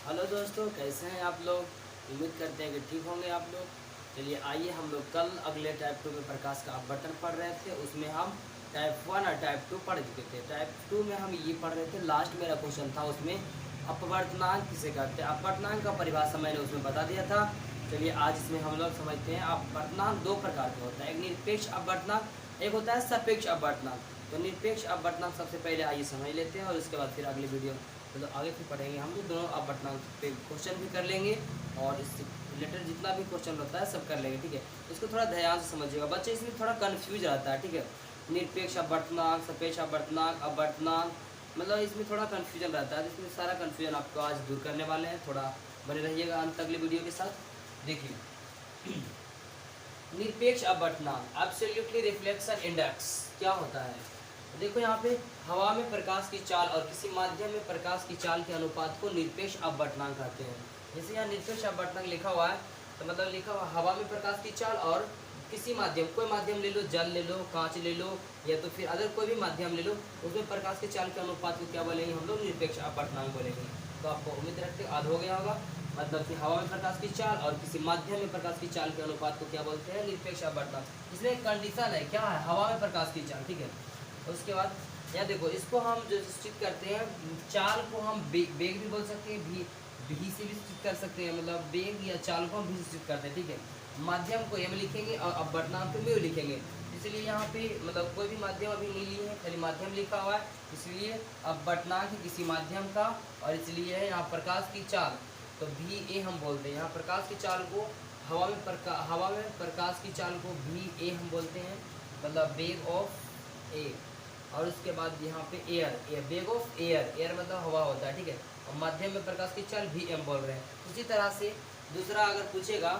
Hello दोस्तों, कैसे हैं आप लोग। उम्मीद करते हैं कि ठीक होंगे आप लोग। चलिए आइए, हम लोग कल अगले टाइप 2 में प्रकाश का अपवर्तन पढ़ रहे थे। उसमें हम टाइप 1 और टाइप 2 पढ़ चुके थे। टाइप 2 में हम ये पढ़ रहे थे। लास्ट मेरा क्वेश्चन था उसमें, अपवर्तनांक किसे कहते हैं। अपवर्तनांक का परिभाषा मैंने उसमें बता दिया था। चलिए आज इसमें हम लोग समझते हैं। अपवर्तनांक दो प्रकार का होता है, एक निरपेक्ष अपवर्तनांक, एक होता है सापेक्ष अपवर्तनांक। तो निरपेक्ष अपवर्तनांक सबसे पहले आइए समझ लेते हैं, और उसके बाद फिर अगली वीडियो तो आगे फिर पढ़ेंगे। हम लोग दोनों अपवर्तनांक पे क्वेश्चन भी कर लेंगे, और इससे रिलेटेड जितना भी क्वेश्चन रहता है सब कर लेंगे, ठीक है। इसको थोड़ा ध्यान से समझिएगा बच्चे, इसमें थोड़ा कन्फ्यूज रहता है, ठीक है। निरपेक्ष अपवर्तनांक, सापेक्ष अपवर्तनांक, अपवर्तनांक, मतलब इसमें थोड़ा कन्फ्यूजन रहता है। इसमें सारा कन्फ्यूजन आपको आज दूर करने वाले हैं। थोड़ा बने रहिएगा अंत अगली वीडियो के साथ। देखिए निरपेक्ष अपवर्तनांक, एब्सोल्युटली रिफ्लेक्शन इंडेक्स क्या होता है। देखो यहाँ पे हवा में प्रकाश की चाल और किसी माध्यम में प्रकाश की चाल के अनुपात को निरपेक्ष अपवर्तनांक कहते हैं। जैसे यहाँ निरपेक्ष अपवर्तनांक लिखा हुआ है, तो मतलब लिखा हुआ हवा में प्रकाश की चाल और किसी माध्यम, कोई माध्यम ले लो, जल ले लो, कांच ले लो, या तो फिर अगर कोई भी माध्यम ले लो, उसमें प्रकाश की चाल के अनुपात को क्या बोलेंगे हम लोग, निरपेक्ष अपवर्तनांक बोलेंगे। तो आपको उम्मीद रखते याद हो गया होगा। मतलब कि हवा में प्रकाश की चाल और किसी माध्यम में प्रकाश की चाल के अनुपात को क्या बोलते हैं, निरपेक्ष अपवर्तनांक। इसमें एक कंडीशन है, क्या है, हवा में प्रकाश की चाल, ठीक है। उसके बाद यहाँ देखो, इसको हम जो निश्चित करते हैं, चाल को हम बेग भी बोल सकते हैं, भी से भी निश्चित कर सकते हैं। मतलब बेग या चाल को हम भी निश्चित करते हैं, ठीक है। माध्यम को एम लिखेंगे और अपवर्तनांक को म्यू लिखेंगे। इसलिए यहाँ पे मतलब कोई भी माध्यम अभी नहीं लिए है, खाली माध्यम लिखा हुआ है, इसलिए अपवर्तनांक है किसी माध्यम का, और इसलिए है यहाँ प्रकाश की चाल, तो भी ए हम बोलते हैं। यहाँ प्रकाश की चाल को हवा में प्रकाश की चाल को भी ए हम बोलते हैं, मतलब बेग ऑफ ए। और उसके बाद यहाँ पे एयर, बेग ऑफ एयर मतलब हवा होता है, ठीक है। और माध्यम में प्रकाश की चाल भी एम बोल रहे हैं। उसी तरह से दूसरा अगर पूछेगा,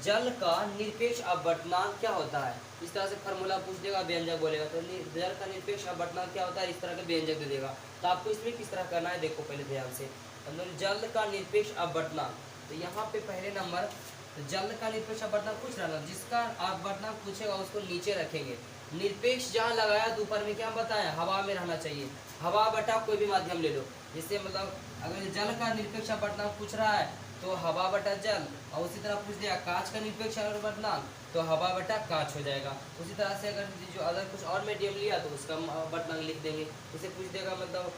जल का निरपेक्ष अपवर्तनांक क्या होता है, इस तरह से फार्मूला पूछ देगा, व्यंजक बोलेगा, तो जल का निरपेक्ष अपवर्तनांक क्या होता है, इस तरह के व्यंजक दे देगा। तो आपको इसमें किस तरह करना है, देखो पहले ध्यान से। मतलब जल का निरपेक्ष अपवर्तनांक, तो यहाँ पे पहले नंबर तो जल का निरपेक्ष अपवर्तनांक पूछ रहा था, जिसका अपवर्तनांक पूछेगा उसको नीचे रखेंगे। निरपेक्ष जहाँ लगाया तो ऊपर में क्या बताया, हवा में रहना चाहिए। हवा बटा कोई भी माध्यम ले लो, जिससे मतलब अगर जल का निरपेक्ष अपवर्तनांक पूछ रहा है तो हवा बटा जल, और उसी तरह पूछ दिया कांच का निरपेक्ष अपवर्तनांक, तो हवा बटा कांच हो जाएगा। उसी तरह से अगर जो अगर कुछ और मीडियम लिया तो उसका अपवर्तनांक लिख देंगे। इसे पूछ देगा मतलब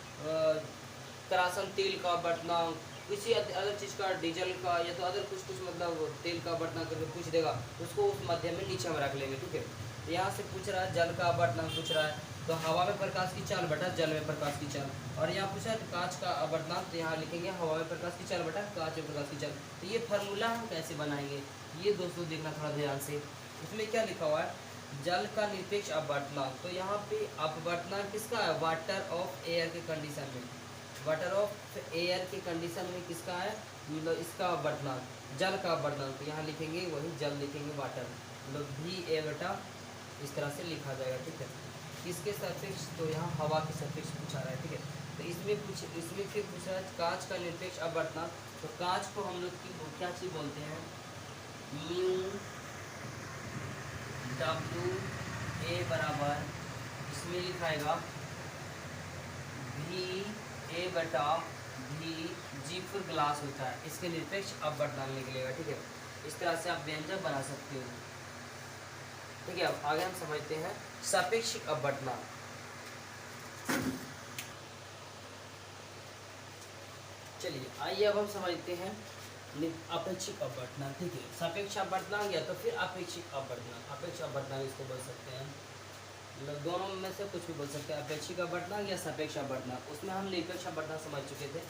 करासन तेल का अपवर्तनांक, किसी अदर चीज़ का, डीजल का, या तो अदर कुछ मतलब तेल का अपवर्तनांक करके पूछ देगा, उसको उस माध्यम में नीचे हम रख लेंगे, ठीक है। तो यहाँ से पूछ रहा है जल का अपवर्तनांक पूछ रहा है, तो हवा में प्रकाश की चाल बटा जल में प्रकाश की चाल। और यहाँ पूछा है कांच का अपवर्तनांक, तो यहाँ लिखेंगे हवा में प्रकाश की चाल बटा कांच में प्रकाश की चाल। तो ये फार्मूला हम कैसे बनाएंगे, ये दोस्तों देखना थोड़ा ध्यान से। इसमें क्या लिखा हुआ है, जल का निरपेक्ष अपवर्तनांक, तो यहाँ पे अपवर्तनांक किसका है, वाटर ऑफ एयर के कंडीशन में, वाटर ऑफ एयर के कंडीशन में किसका है, मतलब इसका अपवर्तनांक, जल का अपवर्तनांक। तो यहाँ लिखेंगे वही जल लिखेंगे वाटर, मतलब भी ए बटा इस तरह से लिखा जाएगा, ठीक है। किसके सापेक्ष, तो यहाँ हवा के सापेक्ष पूछा रहा है, ठीक है। तो इसमें फिर पूछा है कांच का निरपेक्ष अपवर्तनांक, तो कांच को हम लोग की क्या चीज़ बोलते हैं, म्यू डब्ल्यू ए बराबर, इसमें लिखाएगा भी ए बटा भी जी फुल ग्लास होता है, इसके निरपेक्ष अपवर्तनांक निकलेगा, ठीक है। इस तरह से आप व्यंजक बना सकते हो, ठीक है। अब आगे हम समझते हैं सापेक्षिक अपवर्तनांक। चलिए आइए अब हम समझते हैं अपेक्षिक अपवर्तनांक, ठीक है। सापेक्ष अपवर्तनांक या तो फिर अपेक्षिक अपवर्तनांक, अपेक्ष अपवर्तनांक इसको बोल सकते हैं, मतलब दोनों में से कुछ भी बोल सकते हैं, अपेक्षिक अपवर्तनांक या सापेक्ष अपवर्तनांक। उसमें हम निरपेक्ष अपवर्तनांक समझ चुके थे,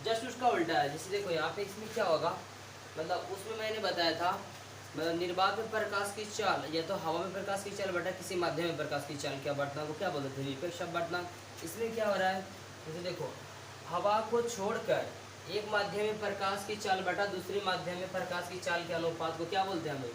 जस्ट उसका उल्टा है। जैसे देखो यहाँ पे इसमें क्या होगा, मतलब उसमें मैंने बताया था, मतलब निर्वात में प्रकाश की चाल या तो हवा में प्रकाश की चाल बटा किसी माध्यम में प्रकाश की चाल के अपवर्तनांक को क्या बोलते थे, निरपेक्ष अपवर्तनांक। इसमें क्या हो रहा है, जैसे देखो हवा को छोड़कर एक माध्यम में प्रकाश की चाल बटा दूसरे माध्यम में प्रकाश की चाल के अनुपात को क्या बोलते हैं हम लोग,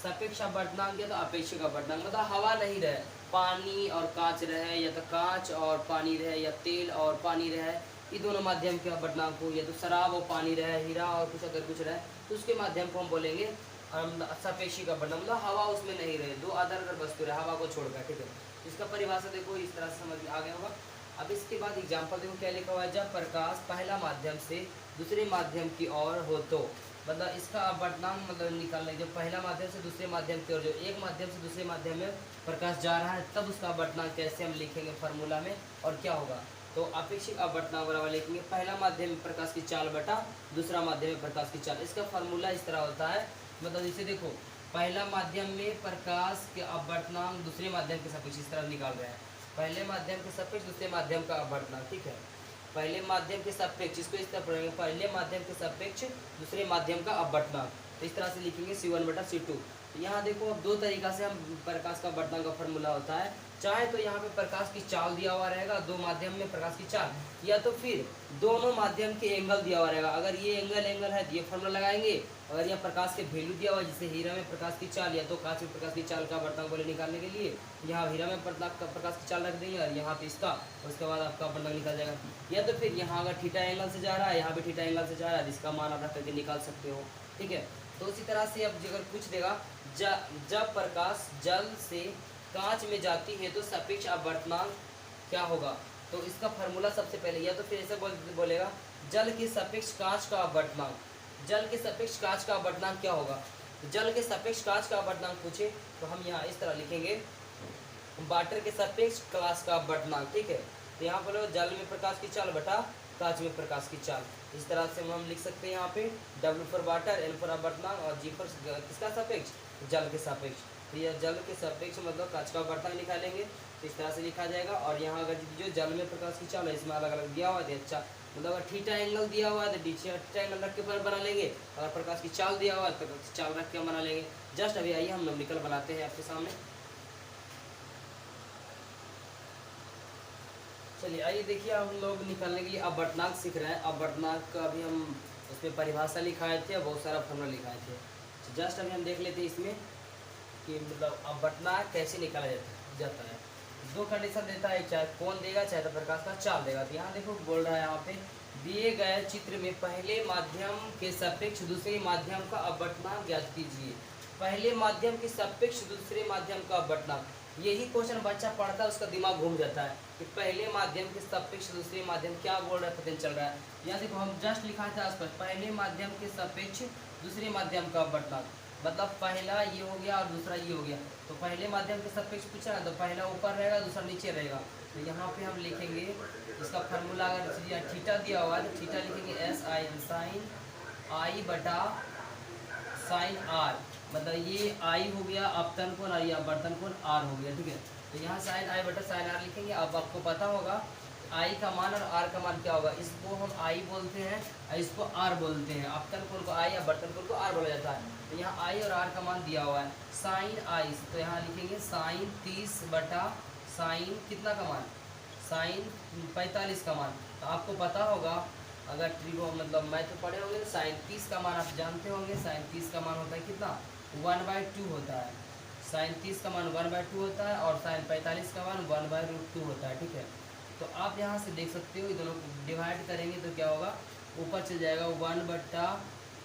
सापेक्ष अपवर्तनांक या तो अपेक्षिक अपवर्तनांक। मतलब हवा नहीं रहे, पानी और कांच रहे, या तो कांच और पानी रहे, या तेल और पानी रहे, ये दोनों माध्यम के अपवर्तनांक को, या तो शराब और पानी रहे, हीरा और कुछ अगर कुछ रहे, तो उसके माध्यम को हम बोलेंगे सापेक्षिक अपवर्तनांक। मतलब हवा उसमें नहीं रहे, दो अदर अगर वस्तु रहे हवा को छोड़कर, ठीक है। इसका परिभाषा देखो इस तरह से समझ आ गया होगा। अब इसके बाद एग्जाम्पल देखो क्या लिखा हुआ है, जब प्रकाश पहला माध्यम से दूसरे माध्यम की ओर हो तो, मतलब इसका अपवर्तनांक मतलब निकालने, जब पहला माध्यम से दूसरे माध्यम की ओर, जो एक माध्यम से दूसरे माध्यम में प्रकाश जा रहा है तब उसका अपवर्तनांक कैसे हम लिखेंगे फार्मूला में और क्या होगा। तो अपेक्षित अपवर्तनांक बराबर लिखेंगे पहला माध्यम में प्रकाश की चाल बटा दूसरा माध्यम में प्रकाश की चाल। इसका फार्मूला इस तरह होता है, मतलब जैसे देखो पहला माध्यम में प्रकाश के अपवर्तनांक दूसरे माध्यम के सापेक्ष इस तरह निकाल रहे हैं, पहले माध्यम के सापेक्ष दूसरे माध्यम का अपवर्तनांक, ठीक है। पहले माध्यम के सापेक्ष, इसको इस तरह पढ़ेंगे, पहले माध्यम के सापेक्ष दूसरे माध्यम का अपवर्तनांक, तो इस तरह से लिखेंगे C1 बटा C2। तो यहाँ देखो अब दो तरीका से हम प्रकाश का अपवर्तनांक का फॉर्मूला होता है, चाहे तो यहाँ पे प्रकाश की चाल दिया हुआ रहेगा, दो माध्यम में प्रकाश की चाल, या तो फिर दोनों माध्यम के एंगल दिया हुआ रहेगा। अगर ये एंगल है तो ये फॉर्मूला लगाएंगे, अगर यहाँ प्रकाश के वैल्यू दिया हुआ है जैसे हीरा में प्रकाश की चाल, या तो कांच में प्रकाश की चाल का अपवर्तनांक बोले निकालने के लिए यहाँ हीरा में प्रकाश की चाल रख देंगे और यहाँ पे इसका, उसके बाद आपका अपवर्तनांक निकल जाएगा। या तो फिर यहाँ अगर थीटा एंगल से जा रहा है, यहाँ पे थीटा एंगल से जा रहा है, जिसका मान आप रख करके निकाल सकते हो, ठीक है। तो उसी तरह से अब अगर पूछ देगा जब प्रकाश जल से कांच में जाती है तो सापेक्ष अपवर्तनांक क्या होगा, तो इसका फार्मूला सबसे पहले, या तो फिर ऐसे बोलेगा जल के सापेक्ष कांच का अपवर्तनांक, जल के सापेक्ष कांच का अपवर्तनांक क्या होगा। तो जल के सापेक्ष कांच का अपवर्तनांक पूछे तो हम यहाँ इस तरह लिखेंगे वाटर के सापेक्ष कांच का अपवर्तनांक, ठीक है। तो यहाँ पर जल में प्रकाश की चाल बटा कांच में प्रकाश की चाल, इस तरह से हम लिख सकते हैं यहाँ पे W for water, L for अपवर्तनांक और G फॉर किसका सापेक्ष, जल के सापेक्ष। तो यह जल के सापेक्ष मतलब कांच का अपवर्तनांक निकालेंगे, तो इस तरह से लिखा जाएगा। और यहाँ अगर जो जल में प्रकाश की चाल है इसमें अलग अलग दिया हुआ है, अच्छा मतलब अगर थीटा एंगल दिया हुआ है तो थीटा एंगल रख के बना लेंगे, अगर प्रकाश की चाल दिया हुआ है तो चाल रख के बना लेंगे। जस्ट अभी आइए हम न्यूमेरिकल बनाते हैं आपके सामने। चलिए आइए देखिए, हम लोग निकालने के लिए अपवर्तनांक सीख रहे हैं। अपवर्तनांक का अभी हम उसमें परिभाषा लिखाए थे, बहुत सारा फॉर्मूला लिखाए थे। जस्ट अभी हम देख लेते हैं इसमें कि मतलब अपवर्तनांक कैसे निकाला जाता है। दो कंडीशन देता है, चाहे कोण देगा चाहे तो प्रकाश का चाल देगा। तो यहाँ देखो बोल रहा है यहाँ पे दिए गए चित्र में पहले माध्यम के सापेक्ष दूसरे माध्यम का अपवर्तनांक ज्ञात कीजिए। पहले माध्यम के सापेक्ष दूसरे माध्यम का अपवर्तनांक, यही क्वेश्चन बच्चा पढ़ता है उसका दिमाग घूम जाता है कि पहले माध्यम के सापेक्ष दूसरे माध्यम क्या बोल रहा है, पता चल रहा है। यहाँ देखो हम जस्ट लिखा था आसपास पहले माध्यम के सापेक्ष दूसरे माध्यम का अपवर्तनांक, मतलब पहला ये हो गया और दूसरा ये हो गया। तो पहले माध्यम के सापेक्ष पूछा ना, तो पहला ऊपर रहेगा दूसरा नीचे रहेगा। तो यहाँ पे हम लिखेंगे इसका फार्मूला, अगर थीटा दिया हुआ है तो थीटा लिखेंगे SI साइन I बटा साइन R, मतलब ये I हो गया अपतन कोण और ये अपवर्तन कोण R हो गया, ठीक है। तो यहाँ साइन I बटा साइन R लिखेंगे। अब आपको पता होगा I का मान और R का मान क्या होगा, इसको हम I बोलते हैं और इसको R बोलते हैं। अपतन कोण को I या अपवर्तन कोण को R बोला जाता है। तो यहाँ I और R का मान दिया हुआ है साइन I, तो यहाँ लिखेंगे साइन 30 बटा साइन कितना का मान, साइन 45 का मान। तो आपको पता होगा अगर ट्रिगो मतलब मैथ तो पढ़े होंगे तो साइन 30 का मान आप जानते होंगे, साइन 30 का मान होता है कितना 1/2 होता है। साइन 30 का मान 1/2 होता है और साइन 45 का मान 1/√2 होता है, ठीक है। तो आप यहाँ से देख सकते हो, दोनों को डिवाइड करेंगे तो क्या होगा, ऊपर चल जाएगा 1 बट्टा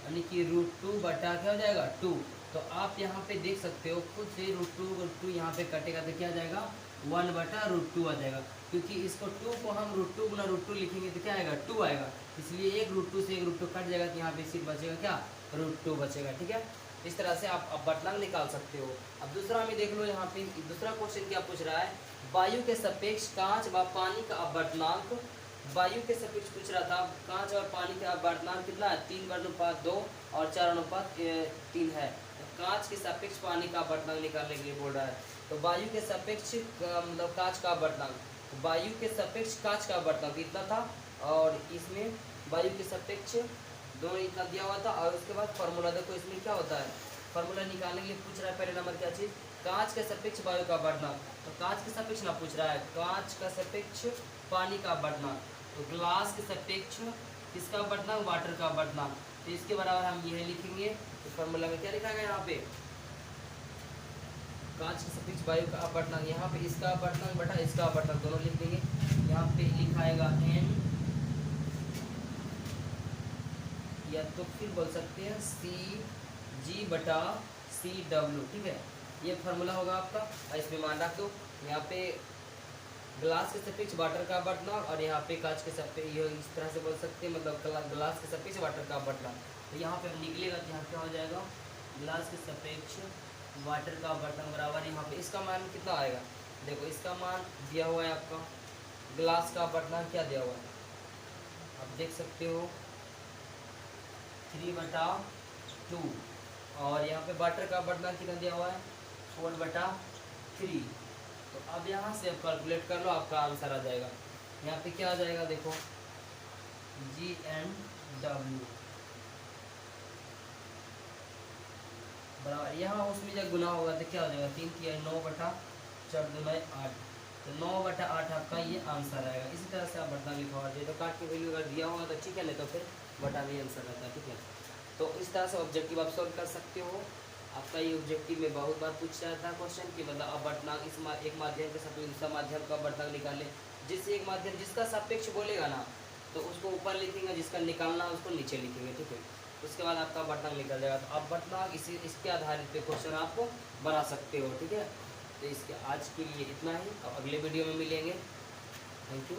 यानी कि √2 बटा क्या हो जाएगा 2। तो आप यहाँ पे देख सकते हो खुद से √2 यहाँ पे कटेगा तो क्या आ जाएगा 1/√2 आ जाएगा, क्योंकि इसको 2 को हम √2 गुना √2 लिखेंगे तो क्या आएगा 2 आएगा, इसलिए एक √2 से एक √2 कट जाएगा तो यहाँ पे सिर्फ बचेगा क्या √2 बचेगा, ठीक है। इस तरह से आप अपवर्तनांक निकाल सकते हो। अब दूसरा हमें देख लो, यहाँ पे दूसरा क्वेश्चन क्या पूछ रहा है, वायु के सापेक्ष कांच व पानी का अपवर्तनांक। वायु के सापेक्ष पूछ रहा था, कांच और पानी का अपवर्तनांक कितना है 3:2 और 4:3 है। कांच के सापेक्ष पानी का अपवर्तनांक निकालने के लिए बोल रहा है। तो वायु के सापेक्ष मतलब कांच का अपवर्तनांक, वायु के सापेक्ष कांच का अपवर्तनांक इतना था और इसमें वायु के सापेक्ष दोनों इतना दिया हुआ था। और उसके बाद फार्मूला देखो इसमें क्या होता है, फार्मूला निकालने के लिए पूछ रहा है पहले नंबर क्या चीज़, कांच के सापेक्ष वायु का अपवर्तनांक। तो कांच के सापेक्ष ना पूछ रहा है, कांच का सापेक्ष पानी का अपवर्तनांक। तो ग्लास के सापेक्ष किसका अपवर्तनांक, वाटर का अपवर्तनांक। तो इसके बराबर हम यह लिखेंगे, तो फार्मूला में क्या लिखा गया यहाँ पे, कांच के सापेक्ष वायु का अपवर्तनांक, यहाँ पे इसका अपवर्तनांक बटा इसका अपवर्तनांक दोनों लिख देंगे। यहाँ पे लिखा आएगा N, या तो फिर बोल सकते हैं CG बटा CW, ठीक है। ये फार्मूला होगा आपका और इसमें मान रख दो। यहाँ पे ग्लास के सफिक्स वाटर का अपवर्तनांक, और यहाँ पे कांच के सफिक्स, ये इस तरह से बोल सकते हैं, मतलब ग्लास के सफिक्स वाटर का अपवर्तनांक। तो यहाँ पे अब निकलेगा तो यहाँ क्या हो जाएगा, ग्लास के सापेक्ष वाटर का अपवर्तन बराबर, यहाँ पे इसका मान कितना आएगा, देखो इसका मान दिया हुआ है आपका, ग्लास का अपवर्तनांक क्या दिया हुआ है, आप देख सकते हो 3/2, और यहाँ पे वाटर का अपवर्तनांक कितना दिया हुआ है 4/3। तो अब यहाँ से आप कैलकुलेट कर लो, आपका आंसर आ जाएगा। यहाँ पे क्या आ जाएगा देखो, GNW बराबर, यहाँ उसमें जब गुना होगा तो क्या हो जाएगा, 3×9/4 तो 9/8 आपका ये आंसर आएगा। इसी तरह से आप बटा लिखा हुआ चाहिए, तो काट के वैल्यू अगर दिया होगा तो ठीक है, नहीं तो फिर बटा भी आंसर रहता है, ठीक है। तो इस तरह से ऑब्जेक्टिव आप सॉल्व कर सकते हो। आपका ये ऑब्जेक्टिव में बहुत बार पूछ रहा था क्वेश्चन कि मतलब अब बटनांक एक माध्यम के साथ दूसरा माध्यम का बटनांक निकाले, जिससे एक माध्यम जिसका सापेक्ष बोलेगा ना तो उसको ऊपर लिखेंगे, जिसका निकालना उसको नीचे लिखेंगे, ठीक है। उसके बाद आपका बटनांक निकल जाएगा। तो आप बटनांक इसके आधारित पे क्वेश्चन आपको बना सकते हो, ठीक है। तो इसके आज के लिए इतना ही, अब अगले वीडियो में मिलेंगे। Thank you.